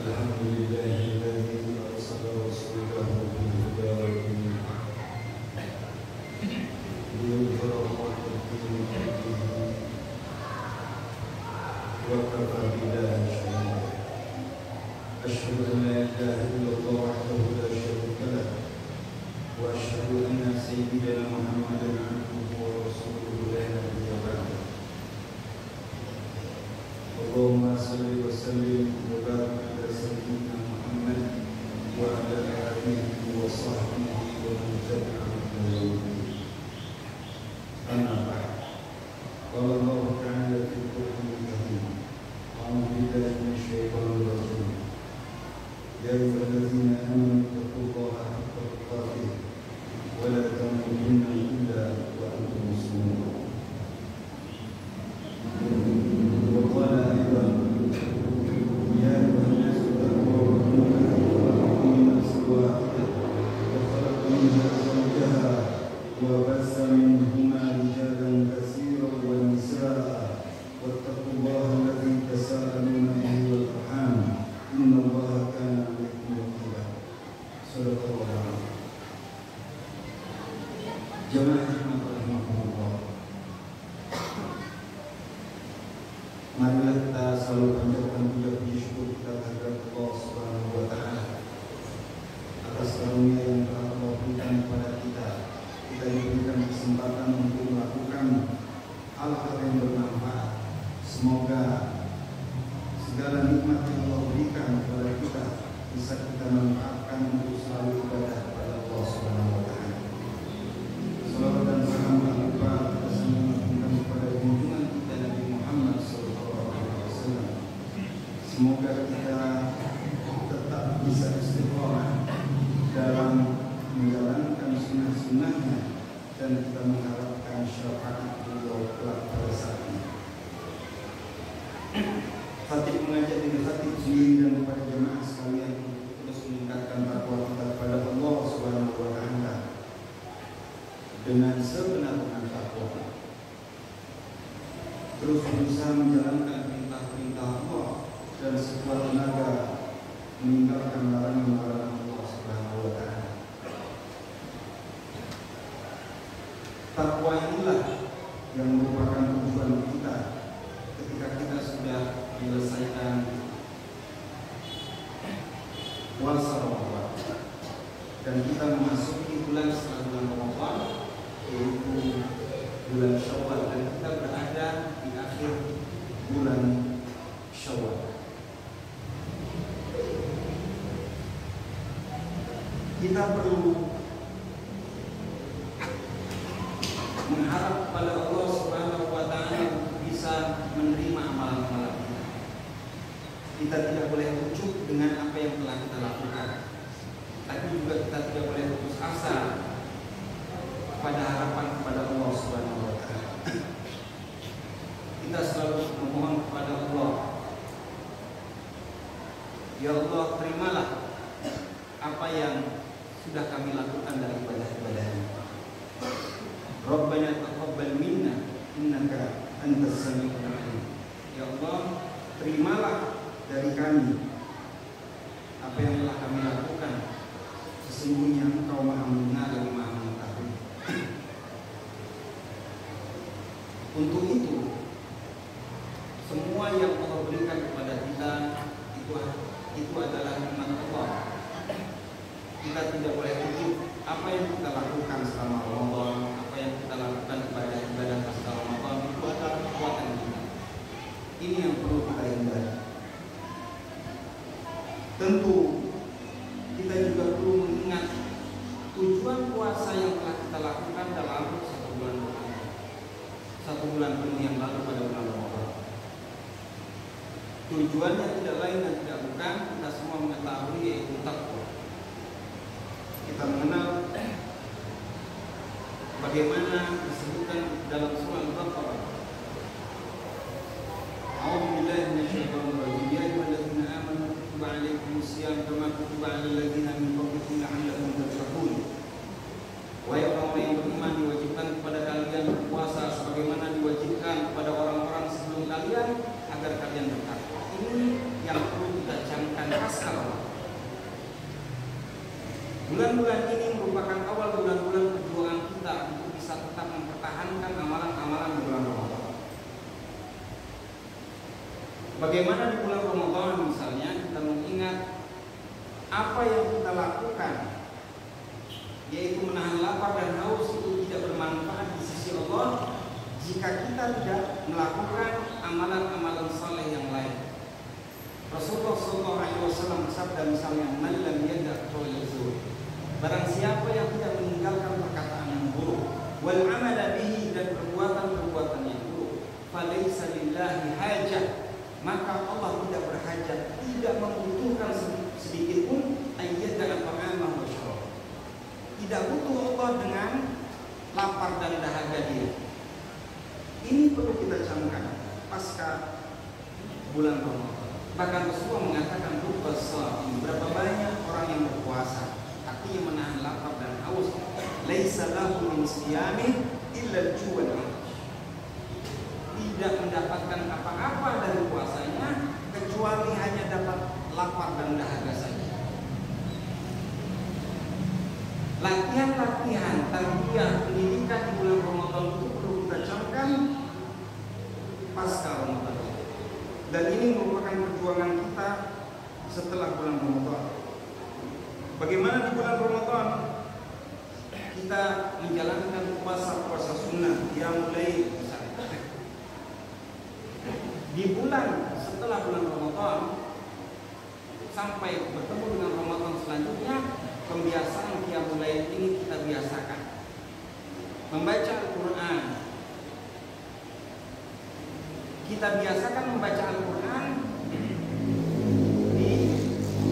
الحمد لله الذي أرسل رسوله بالهدى ودين ليظهره على الدين كله وكفى بالله شهيدا. أشهد أن لا إله إلا الله وحده لا شريك له وأشهد أن سيدنا محمدا عبده ورسوله لا نبي بعده. اللهم صل وسلم وبارك على سيدنا محمد وعلى آله وصحبه ومن تبعهم إلى يوم الدين. أما بعد، قال الله تعالى في القرآن الكريم: أعوذ بالله من الشيطان الرجيم. يا أيها الذين آمنوا اتقوا الله حق تقاته ولا تموتن إلا وأنتم مسلمون. وقال أيضا: يا أيها الناس اتقوا ربكم الذي خلقكم من نفس واحدة وخلق منها زوجها وبث منهما رجالا كثيرا ونساء واتقوا الله الذي تساءلون به والأرحام إن الله كان عليكم رقيبا. صدق الله العظيم. Jamaah rahimahumullah, marilah kita selalu panjatkan puji syukur kita kepada Allah Subhanahu wa Ta'ala atas karunia yang telah Allah berikan kepada kita. Kita diberikan kesempatan untuk melakukan hal-hal yang bermanfaat. Semoga segala nikmat yang Allah berikan kepada kita bisa kita manfaatkan untuk selalu ibadah kepada Allah Subhanahu wa Ta'ala. Salawat dan salam tak lupa kita sampaikan kepada junjungan kita Nabi Muhammad SAW. Semoga kita tetap bisa istiqomah dalam menjalankan sunnah-sunnahnya dan kita mengharapkan syafaat beliau kelak pada saat ini. Khatib mengajak diri khatib sendiri dan kepada jemaah sekalian untuk terus meningkatkan takwa kita kepada Allah Subhanahu wa Ta'ala dengan sebenar-benar takwa, terus berusaha menjalankan perintah-perintah Allah dan sekuat tenaga meninggalkan larangan-larangan Allah Subhanahu wa Ta'ala. Takwa inilah yang merupakan tujuan kita ketika kita sudah menyelesaikan puasa Ramadan dan kita memasuki bulan setelah bulan Ramadan, yaitu bulan Syawal, dan kita berada di akhir bulan Syawal. Kita perlu mengharap pada Allah Subhanahu wa Ta'ala untuk bisa menerima amalan-amalan kita. Kita tidak boleh ucup dengan apa yang telah kita lakukan, tapi juga kita tidak boleh putus asa pada harapan kepada Allah Subhanahu wa Ta'ala. Kita selalu memohon kepada Allah, ya Allah, terimalah apa yang sudah kami lakukan dari ibadah-ibadahnya. Rabbana taqabbal minna innaka antas samiul alim. Ya Allah, terimalah dari kami apa yang telah kami lakukan. Sesungguhnya Engkau Maha mendengar dan Maha mengetahui. Untuk itu, semua yang Allah berikan kepada kita itu adalah nikmat Allah. Kita tidak boleh ujuk apa yang kita lakukan selama Ramadan, apa yang kita lakukan kepada ibadah pasca Ramadan itu adalah kekuatan kita. Ini yang perlu kita hindari. Tentu kita juga perlu mengingat tujuan puasa yang telah kita lakukan dalam satu bulan penuh yang lalu pada bulan Ramadan. Tujuannya tidak lain dan tidak bukan, kita semua mengetahui, yaitu takwa. Kita mengenal bagaimana disebutkan dalam surah Al-Baqarah. A'udzu billahi minasyaitonir rajim. Ya ayyuhalladzina amanu kutiba 'alaikumusiyam kama kutiba 'alal ladzina min qablikum la'allakum tattaqun. Wahai orang yang beriman, diwajibkan kepada kalian berpuasa sebagaimana diwajibkan kepada orang-orang sebelum kalian agar kalian bertakwa. Ini yang perlu kita camkan Bulan-bulan ini merupakan awal bulan-bulan perjuangan kita untuk bisa tetap mempertahankan amalan-amalan di bulan Ramadan. Bagaimana di bulan Ramadan misalnya kita mengingat apa yang kita lakukan, yaitu menahan lapar dan haus, itu tidak bermanfaat di sisi Allah jika kita tidak melakukan amalan-amalan saleh yang lain. Rasulullah SAW bersabda misalnya, "Man lam yada' qawla zur." Barang siapa yang tidak meninggalkan perkataan yang buruk, wal amala bihi, dan perbuatan-perbuatan yang buruk, falaysa lillahi hajah, maka Allah tidak berhajat, tidak membutuhkan sedikit pun ayyada'a ta'amahu wa syarab. Tidak butuh Allah dengan lapar dan dahaga dia. Ini perlu kita camkan pasca bulan Ramadan. Bahkan Rasulullah mengatakan berapa banyak orang yang berpuasa, artinya menahan lapar dan haus, laisa lahu min siyami illa al-ju' wal 'atash. Tidak mendapatkan apa-apa dari puasanya kecuali hanya dapat lapar dan dahaga saja. Latihan-latihan tarbiyah pendidikan di bulan Ramadan itu perlu kita camkan pasca Ramadan. Dan ini merupakan perjuangan kita setelah bulan Ramadan. Bagaimana di bulan Ramadan kita menjalankan puasa-puasa sunnah, mulai di bulan setelah bulan Ramadan sampai bertemu dengan Ramadan selanjutnya, kebiasaan mulai ini kita biasakan membaca Al-Quran. Kita biasakan membaca Al-Quran di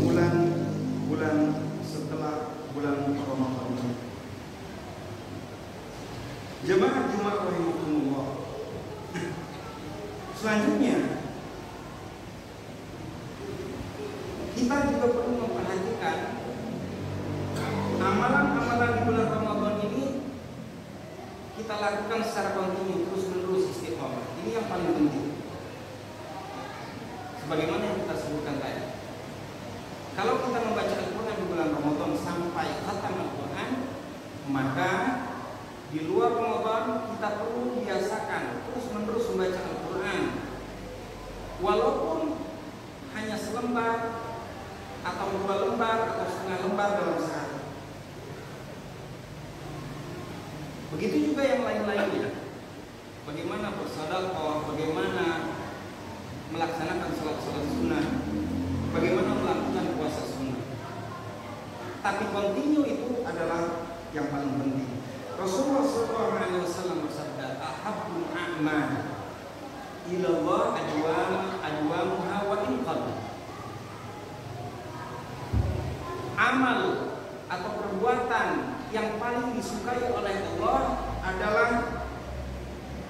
bulan-bulan setelah bulan Ramadan. Jemaah Jumat rahimahumullah. Selanjutnya kita juga perlu memperhatikan amalan-amalan di bulan Ramadan ini kita lakukan secara kontinu, terus-menerus, istiqomah. Ini yang paling penting. Sebagaimana yang kita sebutkan tadi, kalau kita membaca Al-Quran di bulan Ramadan sampai khatam Al-Quran, maka di luar Ramadan kita perlu biasakan terus-menerus membaca Al-Quran, walaupun hanya selembar atau 2 lembar atau setengah lembar dalam sehari. Begitu juga yang lain-lainnya. Bagaimana bersedekah, bagaimana melaksanakan salat-salat sunnah, bagaimana melakukan puasa sunnah. Tapi kontinu itu adalah yang paling penting. Rasulullah SAW bersabda, "Ahabbul a'mal ila Allah adwamuha wa in qalla." Amal atau perbuatan yang paling disukai oleh Allah adalah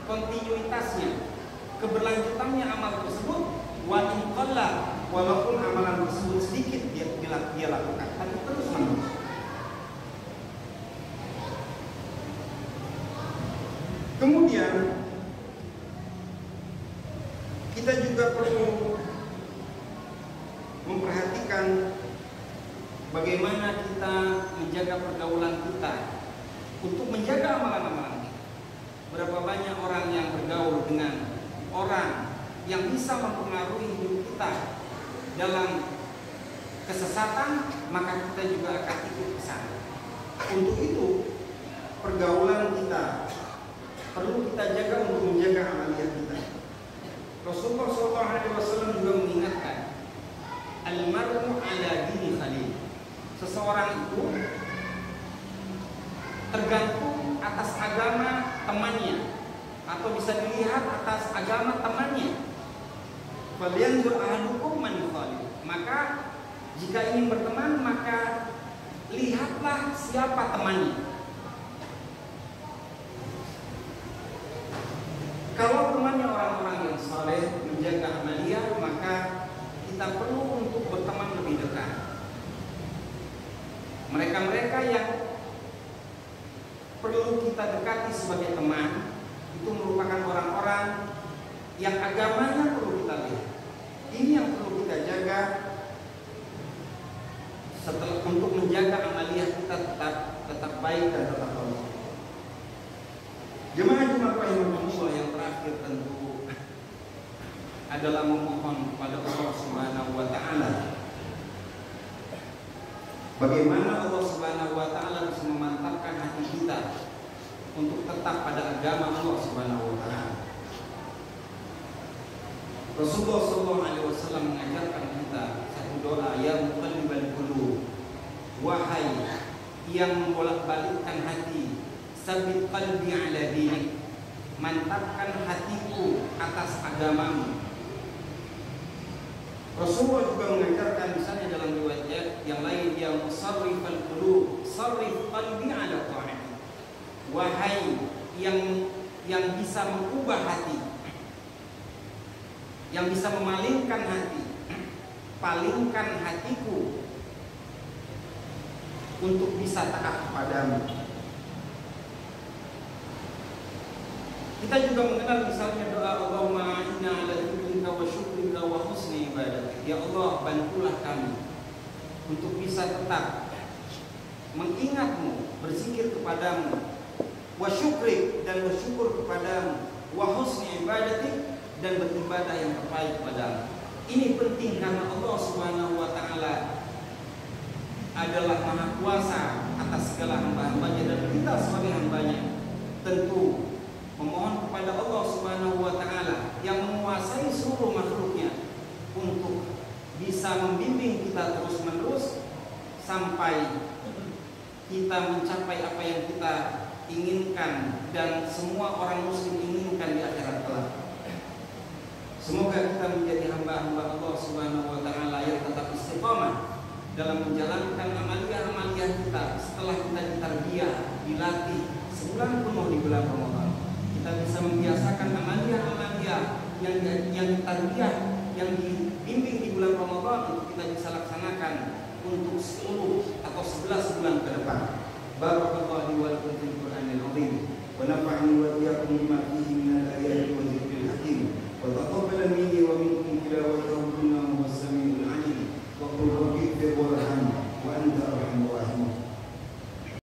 kontinuitasnya, keberlanjutannya amal tersebut, wa in qalla, walaupun amalan tersebut sedikit dia lakukan, tapi terus menerus. Kemudian kita juga perlu memperhatikan bagaimana kita menjaga pergaulan kita untuk menjaga amalan-amalan kita. Berapa banyak orang yang bergaul dengan orang yang bisa mempengaruhi hidup kita dalam kesesatan, maka kita juga akan ikut ke sana. Untuk itu pergaulan kita perlu kita jaga untuk menjaga amaliyah kita. Rasulullah SAW juga mengingatkan, "Al-mar'u ala dini khalil." Seseorang itu tergantung atas agama temannya, atau bisa dilihat atas agama temannya. Falyanzur ahadukum man yukhalil. Maka jika ingin berteman, maka lihatlah siapa temannya. Kalau temannya orang-orang yang saleh, menjaga amaliyah, maka kita perlu untuk berteman lebih dekat. Mereka-mereka yang perlu kita dekati sebagai teman itu merupakan orang-orang yang agamanya perlu kita lihat. Ini yang perlu kita jaga setelah untuk menjaga amaliyah kita tetap baik dan tetap baik. Jemaah-jemaah rahimahumullah, yang terakhir tentu adalah memohon kepada Allah Subhanahu wa taala. Bagaimana Allah Subhanahu wa taala bisa memantapkan hati kita untuk tetap pada agama Allah Subhanahu wa taala. Rasulullah sallallahu alaihi wasallam mengajarkan kita satu doa, ya muqallibal qulub, wahai yang membolak-balikkan hati, sabit qalbi ala dinik, mantapkan hatiku atas agamamu. Rasulullah juga mengajarkan misalnya dalam riwayat yang lain, ya musarrifal qulub, sarrif qalbi ala ta'ati, wahai yang bisa mengubah hati, yang bisa memalingkan hati, palingkan hatiku untuk bisa taat kepadamu. Kita juga mengenal misalnya doa Allahumma inna ala dzikrika wa syukrika wa husni ibadatik. Ya Allah, bantulah kami untuk bisa tetap mengingatmu, berzikir kepadamu, wa syukrik, dan bersyukur kepadamu, wa husni ibadatik, dan beribadah yang terbaik kepadamu. Ini penting karena Allah Subhanahu wa taala adalah Maha Kuasa atas segala hamba-hambanya, dan kita sebagai hambanya tentu memohon kepada Allah Subhanahu wa taala yang menguasai seluruh makhluknya untuk bisa membimbing kita terus-menerus sampai kita mencapai apa yang kita inginkan dan semua orang muslim inginkan di akhirat kelak. Semoga kita menjadi hamba-hamba Allah Subhanahu wa taala yang tetap istiqamah dalam menjalankan amalia-amalia kita setelah kita ditarbiyah, dilatih sebulan penuh di bulan Ramadan. Kita bisa membiasakan amalia-amalia yang ditarbiyah, yang dibimbing di bulan Ramadan untuk kita bisa laksanakan untuk 10 atau 11 bulan ke depan. Barakallahu li wa lakum fil Qur'anil azim wa nafa'ani wa iyyakum bima fihi